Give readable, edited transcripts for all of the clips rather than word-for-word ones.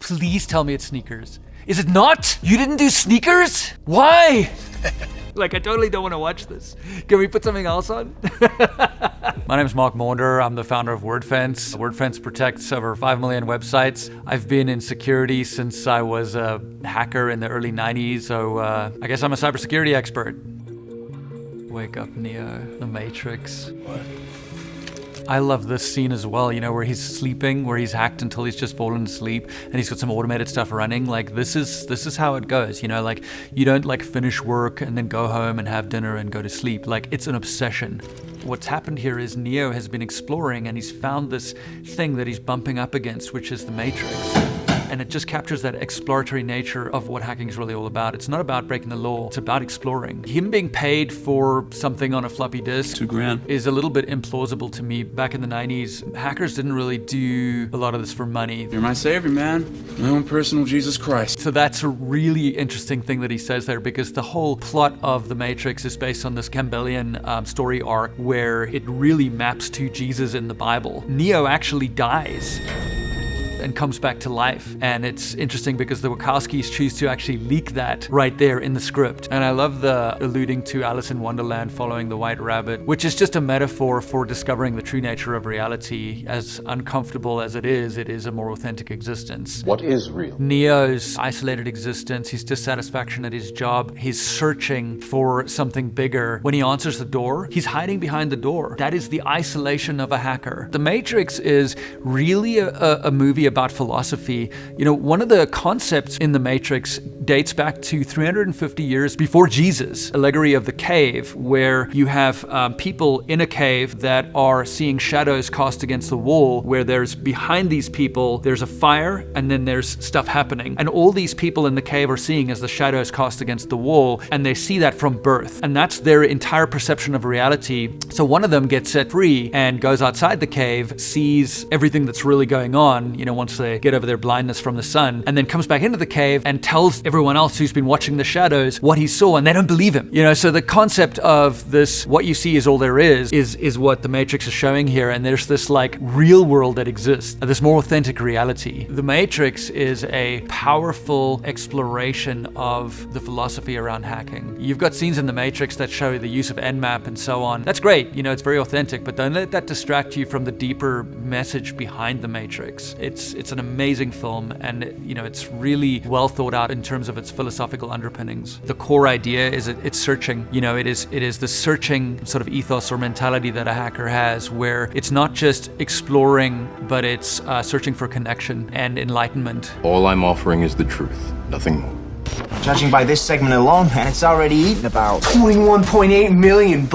Please tell me it's sneakers. Is it not? You didn't do sneakers? Why? Like, I totally don't want to watch this. Can we put something else on? My name is Mark Maunder. I'm the founder of Wordfence. Wordfence protects over 5 million websites. I've been in security since I was a hacker in the early 90s, so I guess I'm a cybersecurity expert. Wake up, Neo. The Matrix. What? I love this scene as well, you know, where he's sleeping, where he's hacked until he's just fallen asleep and he's got some automated stuff running. Like, this is how it goes, you know, like, you don't like finish work and then go home and have dinner and go to sleep. Like, it's an obsession. What's happened here is Neo has been exploring and he's found this thing that he's bumping up against, which is the Matrix. And it just captures that exploratory nature of what hacking is really all about. It's not about breaking the law, it's about exploring. Him being paid for something on a floppy disk $2,000 is a little bit implausible to me. Back in the 90s, hackers didn't really do a lot of this for money. You're my savior, man. My own personal Jesus Christ. So that's a really interesting thing that he says there, because the whole plot of The Matrix is based on this Campbellian story arc where it really maps to Jesus in the Bible. Neo actually dies and comes back to life. And it's interesting because the Wachowskis choose to actually leak that right there in the script. And I love the alluding to Alice in Wonderland following the White Rabbit, which is just a metaphor for discovering the true nature of reality. As uncomfortable as it is a more authentic existence. What is real? Neo's isolated existence, his dissatisfaction at his job, he's searching for something bigger. When he answers the door, he's hiding behind the door. That is the isolation of a hacker. The Matrix is really a movie about philosophy. You know, one of the concepts in The Matrix dates back to 350 years before Jesus. Allegory of the cave, where you have people in a cave that are seeing shadows cast against the wall, where there's behind these people, there's a fire and then there's stuff happening. And all these people in the cave are seeing as the shadows cast against the wall, and they see that from birth. And that's their entire perception of reality. So one of them gets set free and goes outside the cave, sees everything that's really going on, you know, once they get over their blindness from the sun, and then comes back into the cave and tells everyone else who's been watching the shadows what he saw, and they don't believe him. You know, so the concept of this, what you see is all there is what the Matrix is showing here, and there's this like real world that exists, this more authentic reality. The Matrix is a powerful exploration of the philosophy around hacking. You've got scenes in the Matrix that show the use of Nmap and so on. That's great, you know, it's very authentic, but don't let that distract you from the deeper message behind the Matrix. It's an amazing film, and you know, it's really well thought out in terms of its philosophical underpinnings. The core idea is it's searching. You know, it is the searching sort of ethos or mentality that a hacker has, where it's not just exploring, but it's searching for connection and enlightenment. All I'm offering is the truth, nothing more. Judging by this segment alone, man, it's already eaten about $21.8 million,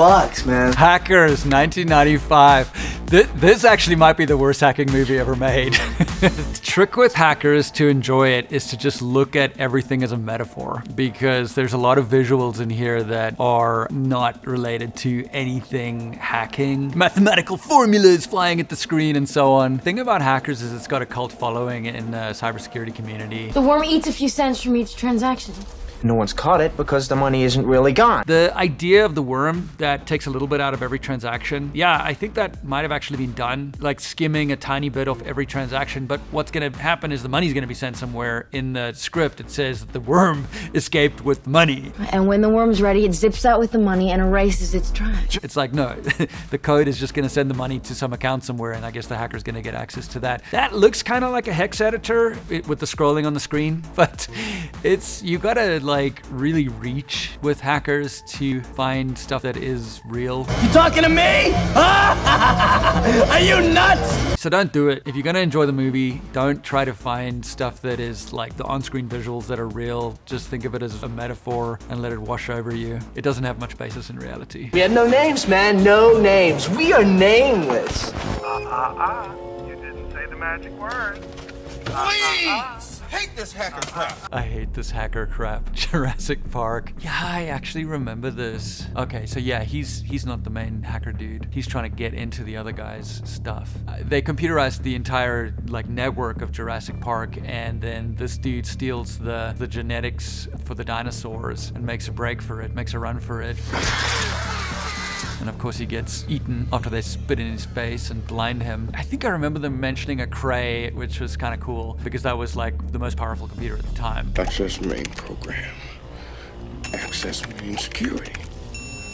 man. Hackers, 1995. This actually might be the worst hacking movie ever made. The trick with hackers to enjoy it is to just look at everything as a metaphor, because there's a lot of visuals in here that are not related to anything hacking. Mathematical formulas flying at the screen and so on. The thing about hackers is it's got a cult following in the cybersecurity community. The worm eats a few cents from each transaction. No one's caught it because the money isn't really gone. The idea of the worm that takes a little bit out of every transaction, yeah, I think that might have actually been done, like skimming a tiny bit off every transaction, but what's gonna happen is the money's gonna be sent somewhere. In the script, it says that the worm escaped with the money. And when the worm's ready, it zips out with the money and erases its trash. It's like, no, the code is just gonna send the money to some account somewhere, and I guess the hacker's gonna get access to that. That looks kind of like a hex editor with the scrolling on the screen, but you gotta like really reach with hackers to find stuff that is real. You talking to me? Are you nuts? So don't do it. If you're gonna enjoy the movie, don't try to find stuff that is like the on-screen visuals that are real. Just think of it as a metaphor and let it wash over you. It doesn't have much basis in reality. We had no names, man, no names. We are nameless. You didn't say the magic word. Please! Hate this hacker crap. I hate this hacker crap. Jurassic Park. Yeah, I actually remember this. Okay, so yeah, he's not the main hacker dude. He's trying to get into the other guy's stuff. They computerized the entire like network of Jurassic Park, and then this dude steals the genetics for the dinosaurs and makes a break for it, makes a run for it. And of course he gets eaten after they spit in his face and blind him. I think I remember them mentioning a Cray, which was kind of cool because that was like the most powerful computer at the time. Access main program. Access main security.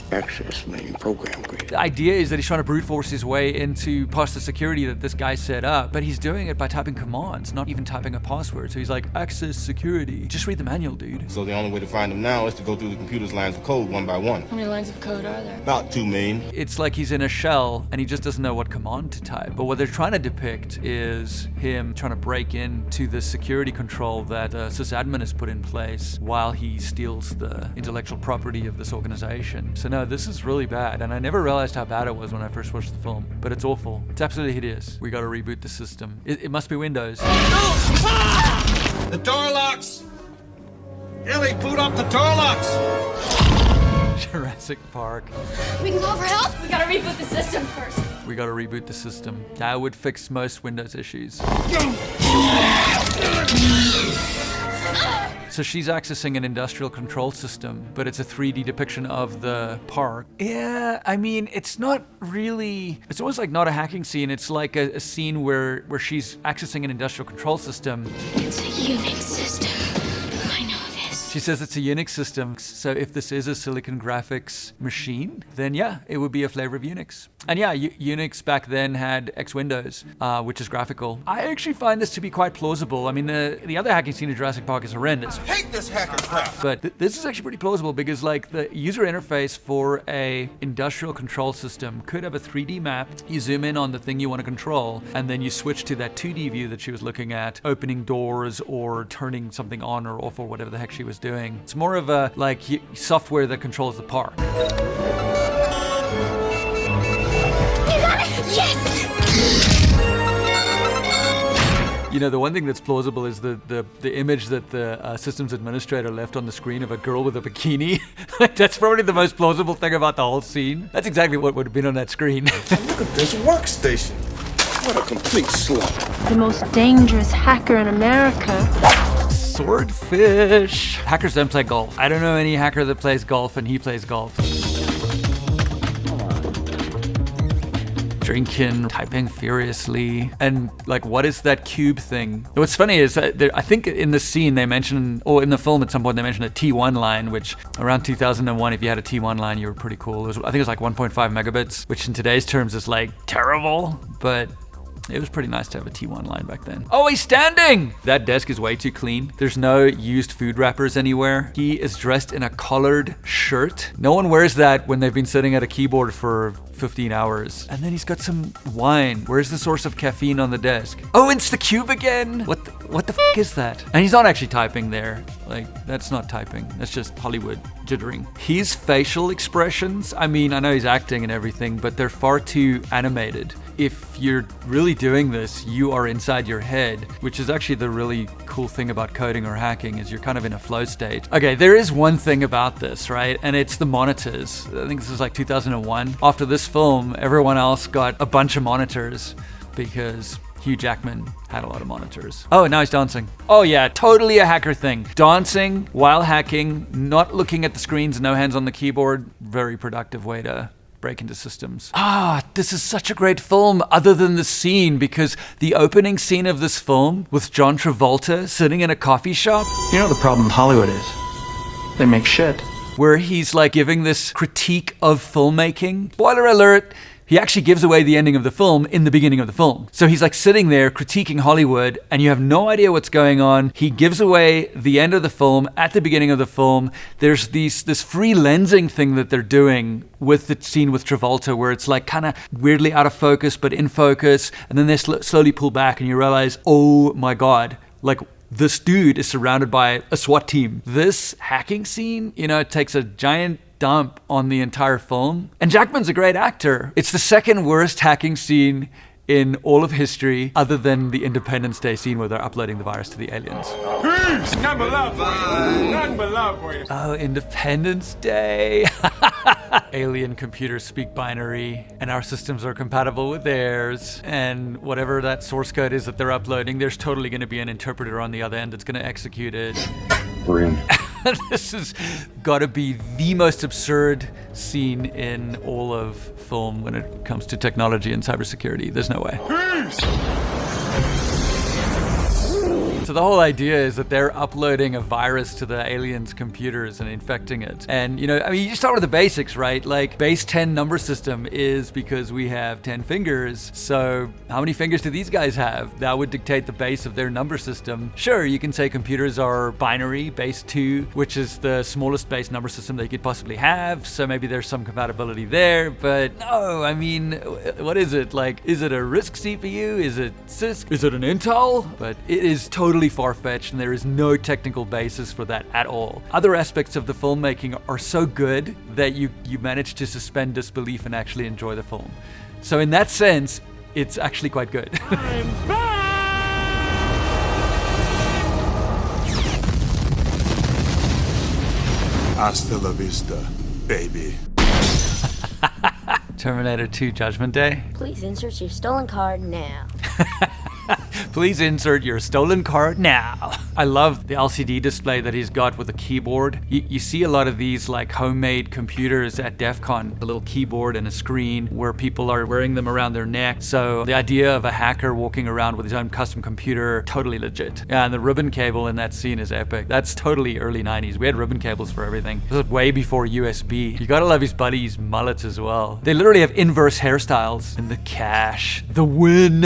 Access main program grid. The idea is that he's trying to brute force his way into past the security that this guy set up, but he's doing it by typing commands, not even typing a password. So he's like, access security. Just read the manual, dude. So the only way to find them now is to go through the computer's lines of code one by one. How many lines of code are there? About 2 million. It's like he's in a shell and he just doesn't know what command to type. But what they're trying to depict is him trying to break into the security control that sysadmin has put in place while he steals the intellectual property of this organization. So no, this is really bad, and I never realized how bad it was when I first watched the film, but it's awful. It's absolutely hideous. We gotta reboot the system. It must be Windows. The door locks! Ellie, boot up the door locks! Jurassic Park. We can call for help? We gotta reboot the system first. We gotta reboot the system. That would fix most Windows issues. So she's accessing an industrial control system, but it's a 3D depiction of the park. Yeah, I mean, it's not really, it's almost like not a hacking scene. It's like a scene where she's accessing an industrial control system. It's a Unix system. I know this. She says it's a Unix system. So if this is a Silicon Graphics machine, then yeah, it would be a flavor of Unix. And yeah, Unix back then had X Windows, which is graphical. I actually find this to be quite plausible. I mean, the other hacking scene in Jurassic Park is horrendous. I hate this hacker crap! But this is actually pretty plausible because like the user interface for a industrial control system could have a 3D map. You zoom in on the thing you want to control, and then you switch to that 2D view that she was looking at, opening doors or turning something on or off or whatever the heck she was doing. It's more of a like software that controls the park. Yes! You know, the one thing that's plausible is the image that the systems administrator left on the screen of a girl with a bikini. Like, that's probably the most plausible thing about the whole scene. That's exactly what would have been on that screen. Look at this workstation. What a complete slump. The most dangerous hacker in America. Swordfish. Hackers don't play golf. I don't know any hacker that plays golf, and he plays golf. Drinking, typing furiously, and like, what is that cube thing? What's funny is that I think in the scene they mention, or in the film at some point they mentioned a T1 line, which around 2001, if you had a T1 line, you were pretty cool. I think it was like 1.5 megabits, which in today's terms is like terrible, but it was pretty nice to have a T1 line back then. Oh, he's standing! That desk is way too clean. There's no used food wrappers anywhere. He is dressed in a collared shirt. No one wears that when they've been sitting at a keyboard for 15 hours. And then he's got some wine. Where's the source of caffeine on the desk? Oh, it's the cube again! What the f*** is that? And he's not actually typing there. Like, that's not typing. That's just Hollywood jittering. His facial expressions, I mean, I know he's acting and everything, but they're far too animated. If you're really doing this, you are inside your head, which is actually the really cool thing about coding or hacking, is you're kind of in a flow state. Okay, there is one thing about this, right? And it's the monitors. I think this is like 2001. After this film, everyone else got a bunch of monitors because Hugh Jackman had a lot of monitors. Oh, now he's dancing. Oh yeah, totally a hacker thing. Dancing while hacking, not looking at the screens, no hands on the keyboard. Very productive way to break into systems. This is such a great film other than the scene, because the opening scene of this film with John Travolta sitting in a coffee shop. You know the problem with Hollywood is? They make shit. Where he's like giving this critique of filmmaking. Spoiler alert, he actually gives away the ending of the film in the beginning of the film. So he's like sitting there critiquing Hollywood and you have no idea what's going on. He gives away the end of the film at the beginning of the film. There's this free lensing thing that they're doing with the scene with Travolta where it's like kind of weirdly out of focus but in focus, and then they slowly pull back and you realize, oh my God, like this dude is surrounded by a SWAT team. This hacking scene, you know, it takes a giant dump on the entire film. And Jackman's a great actor. It's the second worst hacking scene in all of history, other than the Independence Day scene where they're uploading the virus to the aliens. Peace! None but love for you. None but love for you. Oh, Independence Day. Alien computers speak binary, and our systems are compatible with theirs. And whatever that source code is that they're uploading, there's totally going to be an interpreter on the other end that's going to execute it. We're in. This has got to be the most absurd scene in all of film when it comes to technology and cybersecurity. There's no way. So the whole idea is that they're uploading a virus to the aliens' computers and infecting it. And, you just start with the basics, right? Like, base 10 number system is because we have 10 fingers. So how many fingers do these guys have? That would dictate the base of their number system. Sure, you can say computers are binary, base 2, which is the smallest base number system they could possibly have. So maybe there's some compatibility there. But no, what is it? Like, is it a RISC CPU? Is it CISC? Is it an Intel? But it is totally far-fetched, and there is no technical basis for that at all. Other aspects of the filmmaking are so good that you manage to suspend disbelief and actually enjoy the film. So in that sense, it's actually quite good. I'm back! Hasta la vista, baby. Terminator 2 Judgment Day. Please insert your stolen card now. Please insert your stolen card now. I love the LCD display that he's got with a keyboard. You see a lot of these like homemade computers at DEF CON, a little keyboard and a screen where people are wearing them around their neck. So the idea of a hacker walking around with his own custom computer, totally legit. Yeah, and the ribbon cable in that scene is epic. That's totally early 90s. We had ribbon cables for everything. This was way before USB. You gotta love his buddy's mullets as well. They literally have inverse hairstyles. And the cash, the win,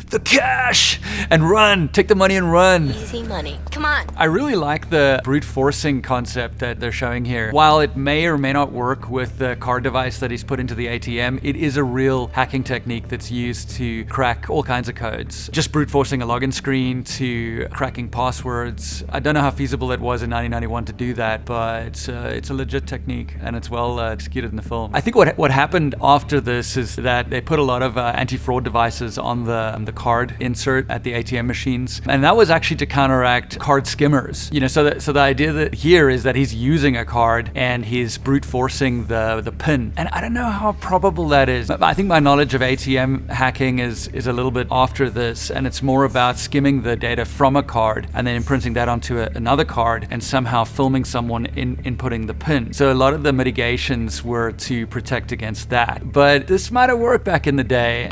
the cash, and run, take the money and run. Easy money, come on. I really like the brute forcing concept that they're showing here. While it may or may not work with the card device that he's put into the ATM, it is a real hacking technique that's used to crack all kinds of codes. Just brute forcing a login screen to cracking passwords. I don't know how feasible it was in 1991 to do that, but it's a legit technique and it's well executed in the film. I think what happened after this is that they put a lot of anti-fraud devices on the card insert at the ATM machines, and that was actually to counteract card skimmers. So the idea that here is that he's using a card and he's brute forcing the PIN, and I don't know how probable that is. I think my knowledge of ATM hacking is a little bit after this, and it's more about skimming the data from a card and then imprinting that onto another card and somehow filming someone inputting the PIN. So a lot of the mitigations were to protect against that, but this might have worked back in the day.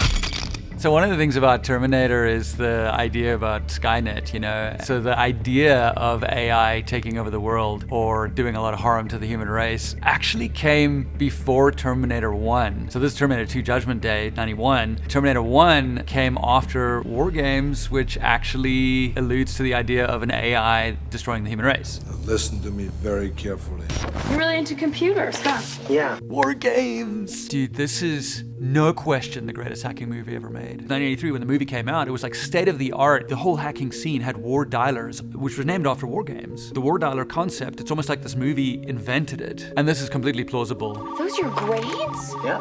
So one of the things about Terminator is the idea about Skynet, So the idea of AI taking over the world or doing a lot of harm to the human race actually came before Terminator 1. So this is Terminator 2 Judgment Day, 91. Terminator 1 came after WarGames, which actually alludes to the idea of an AI destroying the human race. Now listen to me very carefully. You're really into computers, huh? Yeah. WarGames! Dude, this is no question the greatest hacking movie ever made. 1983, when the movie came out, it was like state of the art. The whole hacking scene had war dialers, which was named after WarGames. The war dialer concept, it's almost like this movie invented it. And this is completely plausible. Those your grades? Yeah.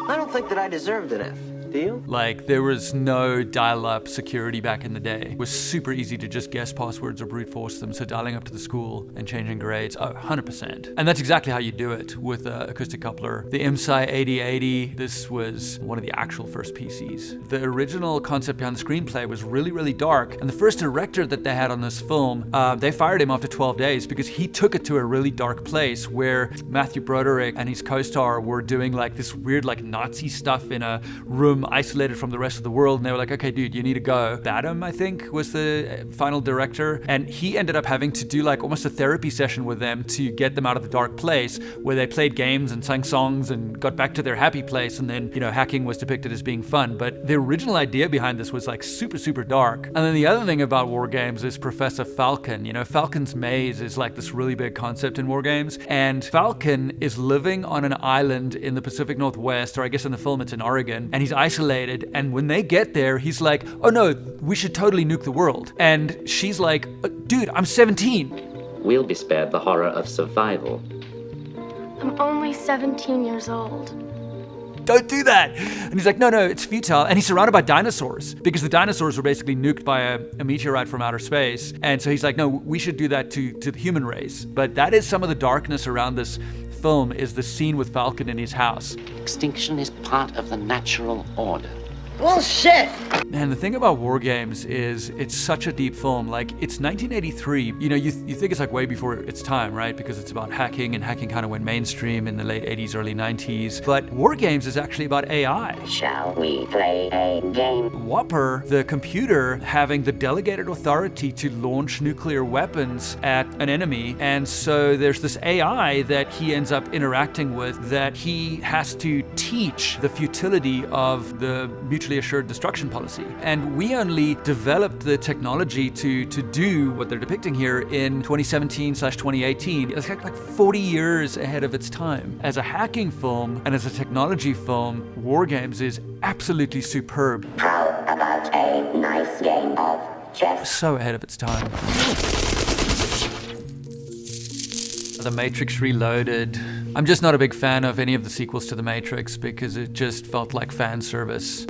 I don't think that I deserved an F. Do you? Like, there was no dial-up security back in the day. It was super easy to just guess passwords or brute force them. So dialing up to the school and changing grades, 100%. And that's exactly how you do it with an acoustic coupler. The IMSI 8080, this was one of the actual first PCs. The original concept behind the screenplay was really, really dark. And the first director that they had on this film, they fired him after 12 days because he took it to a really dark place where Matthew Broderick and his co-star were doing like this weird like Nazi stuff in a room isolated from the rest of the world, and they were like, okay dude, you need to go. Badham, I think, was the final director, and he ended up having to do like almost a therapy session with them to get them out of the dark place where they played games and sang songs and got back to their happy place, and then hacking was depicted as being fun. But the original idea behind this was like super, super dark. And then the other thing about WarGames is Professor Falcon. Falcon's Maze is like this really big concept in WarGames, and Falcon is living on an island in the Pacific Northwest, or I guess in the film it's in Oregon, and he's isolated, and when they get there, he's like, oh no, we should totally nuke the world. And she's like, dude, I'm 17. We'll be spared the horror of survival. I'm only 17 years old. Don't do that. And he's like, no, it's futile. And he's surrounded by dinosaurs because the dinosaurs were basically nuked by a meteorite from outer space. And so he's like, no, we should do that to the human race. But that is some of the darkness around this film, is the scene with Falcon in his house. Extinction is part of the natural order. Bullshit! And the thing about WarGames is it's such a deep film. Like, it's 1983. You know, you think it's like way before its time, right? Because it's about hacking, and hacking kind of went mainstream in the late 80s, early 90s. But WarGames is actually about AI. Shall we play a game? Whopper, the computer, having the delegated authority to launch nuclear weapons at an enemy. And so there's this AI that he ends up interacting with that he has to teach the futility of the mutually assured destruction policy. And we only developed the technology to do what they're depicting here in 2017/2018. It's like 40 years ahead of its time. As a hacking film and as a technology film, WarGames is absolutely superb. How about a nice game of chess? So ahead of its time. The Matrix Reloaded. I'm just not a big fan of any of the sequels to The Matrix because it just felt like fan service.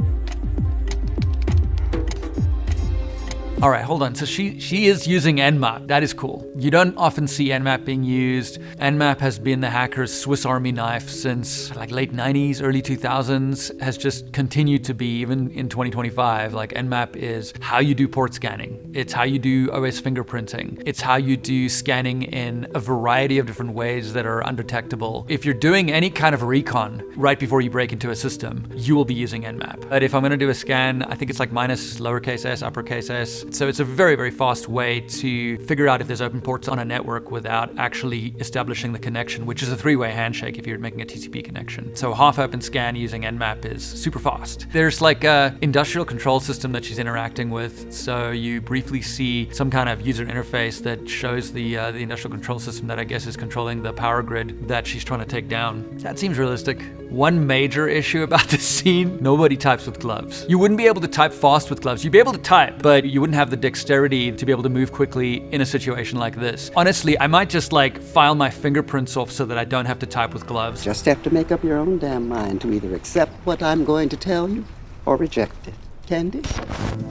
All right, hold on. So she is using Nmap. That is cool. You don't often see Nmap being used. Nmap has been the hacker's Swiss Army knife since like late 90s, early 2000s, has just continued to be even in 2025. Like, Nmap is how you do port scanning. It's how you do OS fingerprinting. It's how you do scanning in a variety of different ways that are undetectable. If you're doing any kind of recon right before you break into a system, you will be using Nmap. But if I'm gonna do a scan, I think it's like minus lowercase s, uppercase s. So it's a very, very fast way to figure out if there's open ports on a network without actually establishing the connection, which is a three-way handshake if you're making a TCP connection. So half open scan using Nmap is super fast. There's like a industrial control system that she's interacting with. So you briefly see some kind of user interface that shows the industrial control system that I guess is controlling the power grid that she's trying to take down. That seems realistic. One major issue about this scene, nobody types with gloves. You wouldn't be able to type fast with gloves. You'd be able to type, but you wouldn't have the dexterity to be able to move quickly in a situation like this. Honestly, I might just like file my fingerprints off so that I don't have to type with gloves. Just have to make up your own damn mind to either accept what I'm going to tell you or reject it. Candy?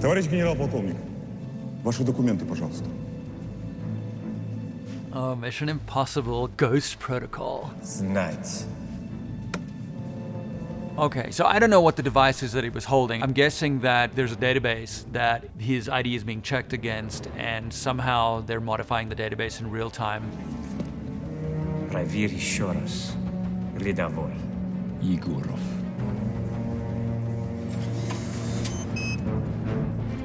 Товарищ генерал-полковник, ваши документы, пожалуйста. Oh, Mission Impossible Ghost Protocol. Знать. Okay, so I don't know what the device is that he was holding. I'm guessing that there's a database that his ID is being checked against, and somehow they're modifying the database in real time. Проверь еще раз, рядовой. Егоров.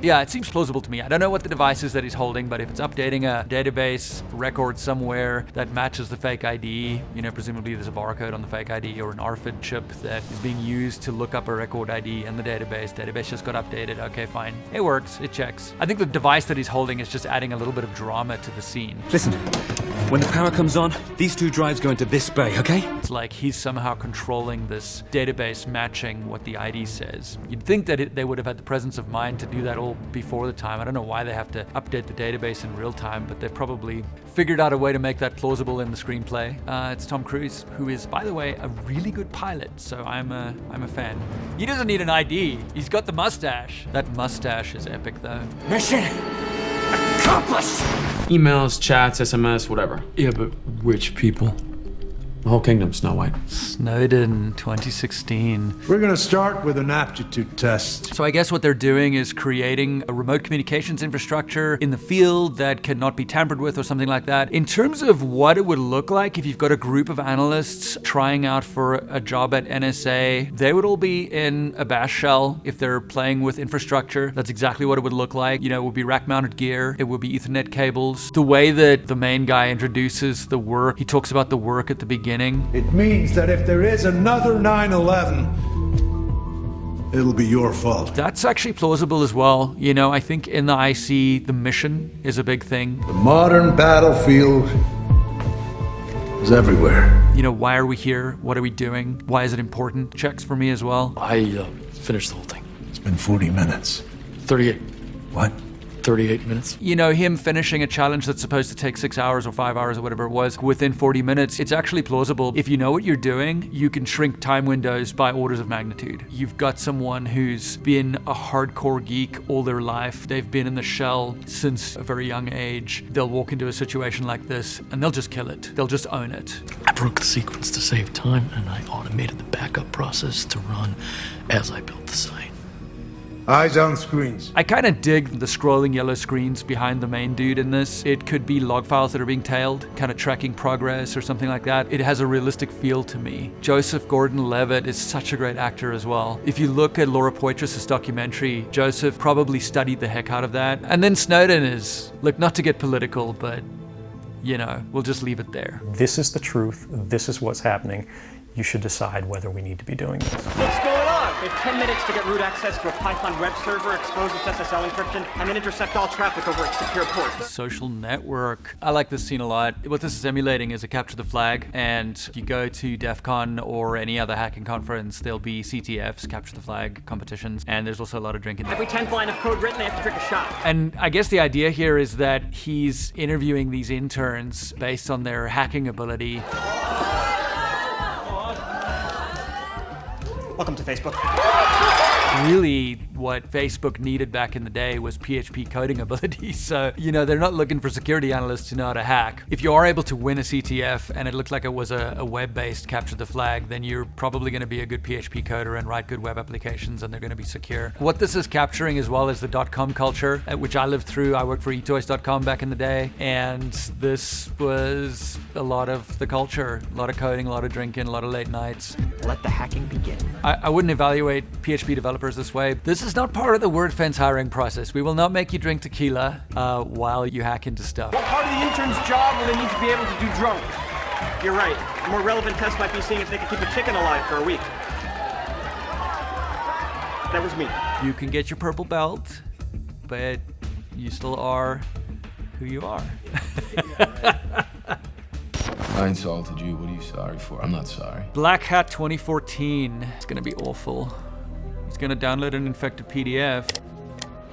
Yeah, it seems plausible to me. I don't know what the device is that he's holding, but if it's updating a database record somewhere that matches the fake ID, you know, presumably there's a barcode on the fake ID or an RFID chip that is being used to look up a record ID in the database. Database just got updated. Okay, fine. It works. It checks. I think the device that he's holding is just adding a little bit of drama to the scene. Listen, when the power comes on, these two drives go into this bay, okay? It's like he's somehow controlling this database matching what the ID says. You'd think that they would have had the presence of mind to do that all before the time. I don't know why they have to update the database in real time, but they've probably figured out a way to make that plausible in the screenplay. It's Tom Cruise, who is, by the way, a really good pilot, so I'm a fan. He doesn't need an ID. He's got the mustache. That mustache is epic, though. Mission accomplished! Emails, chats, SMS, whatever. Yeah, but which people? The whole kingdom, Snow White. Snowden, 2016. We're gonna start with an aptitude test. So I guess what they're doing is creating a remote communications infrastructure in the field that cannot be tampered with or something like that. In terms of what it would look like if you've got a group of analysts trying out for a job at NSA, they would all be in a bash shell if they're playing with infrastructure. That's exactly what it would look like. You know, it would be rack-mounted gear. It would be Ethernet cables. The way that the main guy introduces the work, he talks about the work at the beginning. It means that if there is another 9/11, it'll be your fault. That's actually plausible as well. You know, I think in the IC, the mission is a big thing. The modern battlefield is everywhere. You know, why are we here? What are we doing? Why is it important? Checks for me as well. I finished the whole thing. It's been 40 minutes. 38. What? 38 minutes. You know, him finishing a challenge that's supposed to take 6 hours or 5 hours or whatever it was within 40 minutes, it's actually plausible. If you know what you're doing, you can shrink time windows by orders of magnitude. You've got someone who's been a hardcore geek all their life. They've been in the shell since a very young age. They'll walk into a situation like this and they'll just kill it. They'll just own it. I broke the sequence to save time and I automated the backup process to run as I built the site. Eyes on screens. I kind of dig the scrolling yellow screens behind the main dude in this. It could be log files that are being tailed, kind of tracking progress or something like that. It has a realistic feel to me. Joseph Gordon-Levitt is such a great actor as well. If you look at Laura Poitras' documentary, Joseph probably studied the heck out of that. And then Snowden is, look, not to get political, but you know, we'll just leave it there. This is the truth. This is what's happening. You should decide whether we need to be doing this. What's going on? We have 10 minutes to get root access to a Python web server, expose its SSL encryption, and then intercept all traffic over its secure port. Social network. I like this scene a lot. What this is emulating is a capture the flag, and if you go to DEF CON or any other hacking conference, there'll be CTFs, capture the flag competitions, and there's also a lot of drinking. Every 10th line of code written, they have to drink a shot. And I guess the idea here is that he's interviewing these interns based on their hacking ability. Welcome to Facebook. Really, what Facebook needed back in the day was PHP coding ability. So, you know, they're not looking for security analysts to know how to hack. If you are able to win a CTF and it looked like it was a web-based capture the flag, then you're probably going to be a good PHP coder and write good web applications, and they're going to be secure. What this is capturing as well is the .com culture, which I lived through. I worked for eToys.com back in the day, and this was a lot of the culture. A lot of coding, a lot of drinking, a lot of late nights. Let the hacking begin. I wouldn't evaluate PHP developers this way. This is not part of the Wordfence hiring process. We will not make you drink tequila while you hack into stuff. What part of the intern's job will they need to be able to do drunk? You're right. A more relevant test might be seeing if they can keep a chicken alive for a week. That was me. You can get your purple belt, but you still are who you are. I insulted you. What are you sorry for? I'm not sorry. Blackhat 2014. It's gonna be awful. He's gonna download an infected PDF.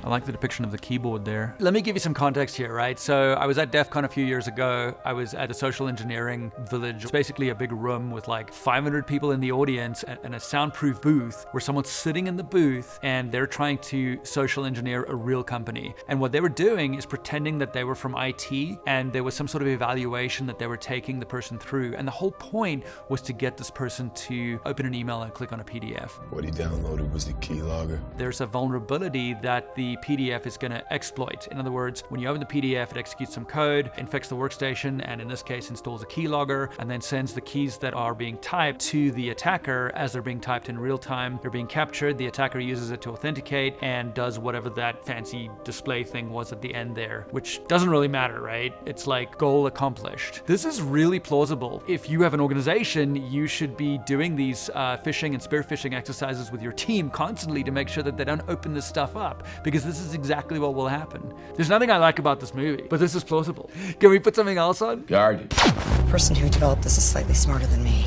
I like the depiction of the keyboard there. Let me give you some context here, right? So I was at DEF CON a few years ago. I was at a social engineering village. It's basically a big room with like 500 people in the audience and a soundproof booth where someone's sitting in the booth and they're trying to social engineer a real company. And what they were doing is pretending that they were from IT and there was some sort of evaluation that they were taking the person through. And the whole point was to get this person to open an email and click on a PDF. What he downloaded was the keylogger. There's a vulnerability that the PDF is going to exploit. In other words, when you open the PDF, it executes some code, infects the workstation, and in this case installs a keylogger, and then sends the keys that are being typed to the attacker as they're being typed in real time. They're being captured, the attacker uses it to authenticate and does whatever that fancy display thing was at the end there, which doesn't really matter, right? It's like goal accomplished. This is really plausible. If you have an organization, you should be doing these phishing and spear phishing exercises with your team constantly to make sure that they don't open this stuff up, because this is exactly what will happen. There's nothing I like about this movie, but this is plausible. Can we put something else on? Guard. The person who developed this is slightly smarter than me.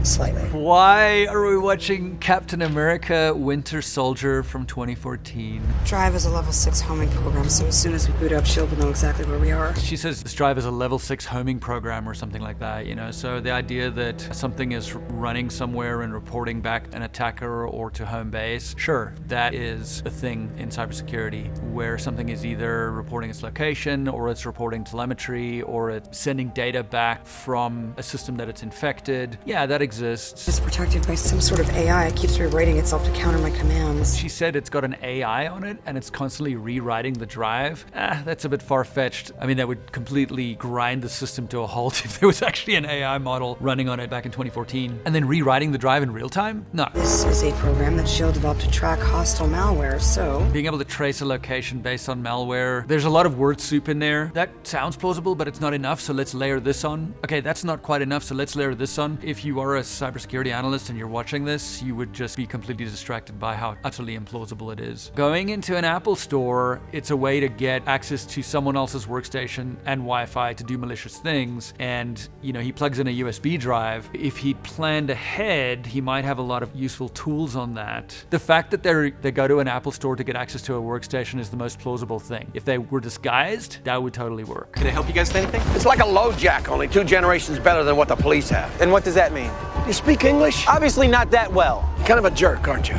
Slightly. Why are we watching Captain America Winter Soldier from 2014? Drive is a level 6 homing program, so as soon as we boot up, S.H.I.E.L.D. will know exactly where we are. She says this Drive is a level 6 homing program or something like that, you know? So the idea that something is running somewhere and reporting back an attacker or to home base, sure, that is a thing in cybersecurity where something is either reporting its location or it's reporting telemetry or it's sending data back from a system that it's infected. Yeah, that exists. It's protected by some sort of AI. It keeps rewriting itself to counter my commands. She said it's got an AI on it and it's constantly rewriting the drive. That's a bit far-fetched. I mean, that would completely grind the system to a halt if there was actually an AI model running on it back in 2014. And then rewriting the drive in real time? No. This is a program that S.H.I.E.L.D. developed to track hostile malware, so... Being able to trace a location based on malware. There's a lot of word soup in there. That sounds plausible, but it's not enough, so let's layer this on. Okay, that's not quite enough, so let's layer this on. If you are a cybersecurity analyst and you're watching this, you would just be completely distracted by how utterly implausible it is. Going into an Apple store, it's a way to get access to someone else's workstation and Wi-Fi to do malicious things. And, you know, he plugs in a USB drive. If he planned ahead, he might have a lot of useful tools on that. The fact that they go to an Apple store to get access to a workstation is the most plausible thing. If they were disguised, that would totally work. Can I help you guys with anything? It's like a low jack, only 2 generations better than what the police have. And what does that mean? You speak English? Obviously not that well. Kind of a jerk, aren't you?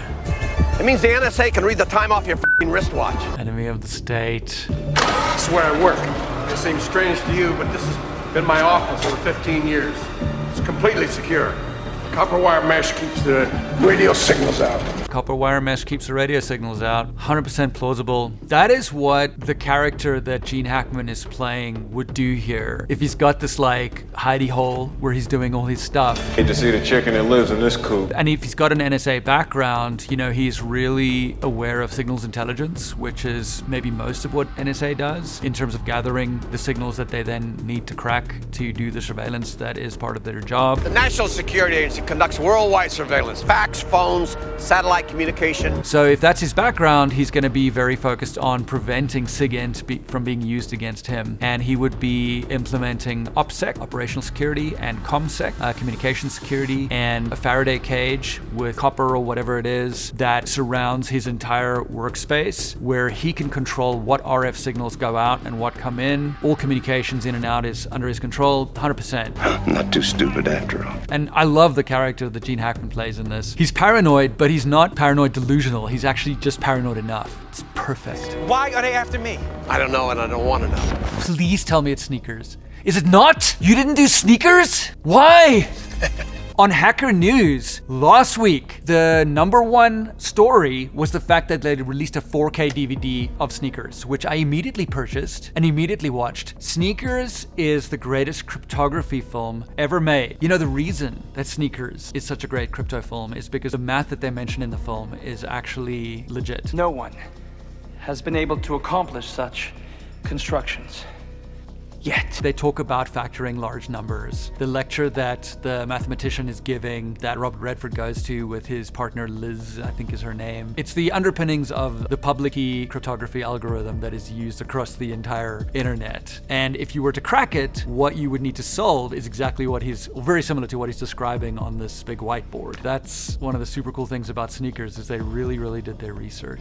It means the NSA can read the time off your f***ing wristwatch. Enemy of the state. This is where I work. It seems strange to you, but this has been my office for 15 years. It's completely secure. Copper wire mesh keeps the radio signals out. Copper wire mesh keeps the radio signals out. 100% plausible. That is what the character that Gene Hackman is playing would do here. If he's got this like hidey hole where he's doing all his stuff. Hate to see the chicken that lives in this coop. And if he's got an NSA background, you know, he's really aware of signals intelligence, which is maybe most of what NSA does in terms of gathering the signals that they then need to crack to do the surveillance that is part of their job. The National Security Agency conducts worldwide surveillance, fax, phones, satellite communication. So if that's his background, he's going to be very focused on preventing SIGINT from being used against him. And he would be implementing OPSEC, operational security, and COMSEC, communication security, and a Faraday cage with copper or whatever it is that surrounds his entire workspace, where he can control what RF signals go out and what come in. All communications in and out is under his control, 100%. I'm not too stupid after all. And I love the character that Gene Hackman plays in this. He's paranoid, but he's not paranoid delusional. He's actually just paranoid enough. It's perfect. Why are they after me? I don't know, and I don't want to know. Please tell me it's sneakers. Is it not? You didn't do sneakers? Why? On Hacker News last week, the #1 story was the fact that they released a 4K DVD of Sneakers, which I immediately purchased and immediately watched. Sneakers is the greatest cryptography film ever made. You know, the reason that Sneakers is such a great crypto film is because the math that they mention in the film is actually legit. No one has been able to accomplish such constructions. Yet. They talk about factoring large numbers. The lecture that the mathematician is giving, that Robert Redford goes to with his partner Liz, I think is her name. It's the underpinnings of the public key cryptography algorithm that is used across the entire internet. And if you were to crack it, what you would need to solve is exactly what very similar to what he's describing on this big whiteboard. That's one of the super cool things about Sneakers, is they really, really did their research.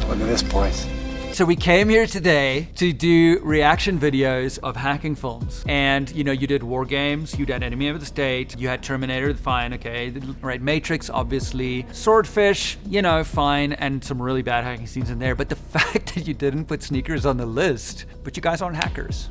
Look at this place. So we came here today to do reaction videos of hacking films. And you know, you did WarGames, you did Enemy of the State, you had Terminator, fine, okay. Right, Matrix, obviously. Swordfish, you know, fine, and some really bad hacking scenes in there. But the fact that you didn't put Sneakers on the list, but you guys aren't hackers.